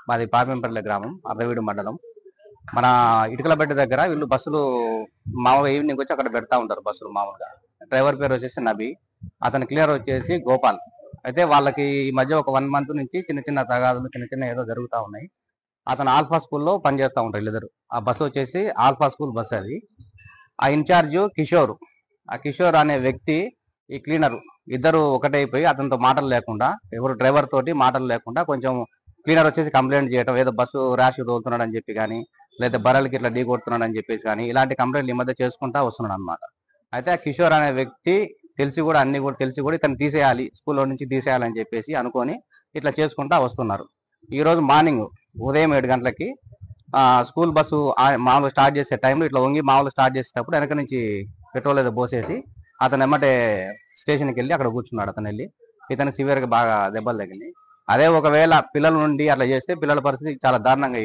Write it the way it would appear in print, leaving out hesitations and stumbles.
మాది పాపంపల్లి గ్రామం, అర్రవీడు మండలం. మన ఇటుకలబెట్ట దగ్గర వీళ్ళు బస్సులు మామూలుగా ఈవినింగ్ వచ్చి అక్కడ పెడతా ఉంటారు బస్సులు మామూలుగా. డ్రైవర్ పేరు వచ్చేసి నబీ, అతని క్లియర్ వచ్చేసి గోపాల్. అయితే వాళ్ళకి ఈ మధ్య ఒక 1 మంత్ నుంచి చిన్న చిన్న తగాదులు, చిన్న చిన్న ఏదో జరుగుతూ ఉన్నాయి. అతను ఆల్ఫా స్కూల్లో పనిచేస్తూ ఉంటారు వీళ్ళిద్దరు. ఆ బస్సు వచ్చేసి ఆల్ఫా స్కూల్ బస్సు అది. ఆ ఇన్ఛార్జ్ కిషోర్, ఆ కిషోర్ అనే వ్యక్తి, ఈ క్లీనర్ ఇద్దరు ఒకటైపోయి అతనితో మాటలు లేకుండా, ఎవరు డ్రైవర్ తోటి మాటలు లేకుండా కొంచెం క్లీనర్ వచ్చేసి కంప్లైంట్ చేయడం, ఏదో బస్సు ర్యాష్ తోలుతున్నాడు అని చెప్పి కానీ, లేదా బర్రెలకి ఇట్లా ఢీ కొడుతున్నాడు అని చెప్పేసి కానీ, ఇలాంటి కంప్లైంట్లు ఈ మధ్య చేసుకుంటా వస్తున్నాడు అనమాట. అయితే ఆ కిషోర్ అనే వ్యక్తి తెలిసి కూడా అన్ని కూడా తెలిసి కూడా ఇతను తీసేయాలి, స్కూల్లో నుంచి తీసేయాలని చెప్పేసి అనుకొని ఇట్లా చేసుకుంటా వస్తున్నారు. ఈ రోజు మార్నింగ్ ఉదయం 7 గంటలకి స్కూల్ బస్సు మామూలుగా స్టార్ట్ చేసే టైంలో ఇట్లా వంగి మామూలుగా స్టార్ట్ చేసేటప్పుడు వెనక నుంచి పెట్రోల్ ఏదో పోసేసి అతను ఎమ్మటే స్టేషన్కి వెళ్ళి అక్కడ కూర్చున్నాడు. అతను వెళ్ళి ఇతను సివియర్ గా బాగా దెబ్బలు తగిలింది. అదే ఒకవేళ పిల్లల నుండి అట్లా చేస్తే పిల్లల పరిస్థితి చాలా దారుణంగా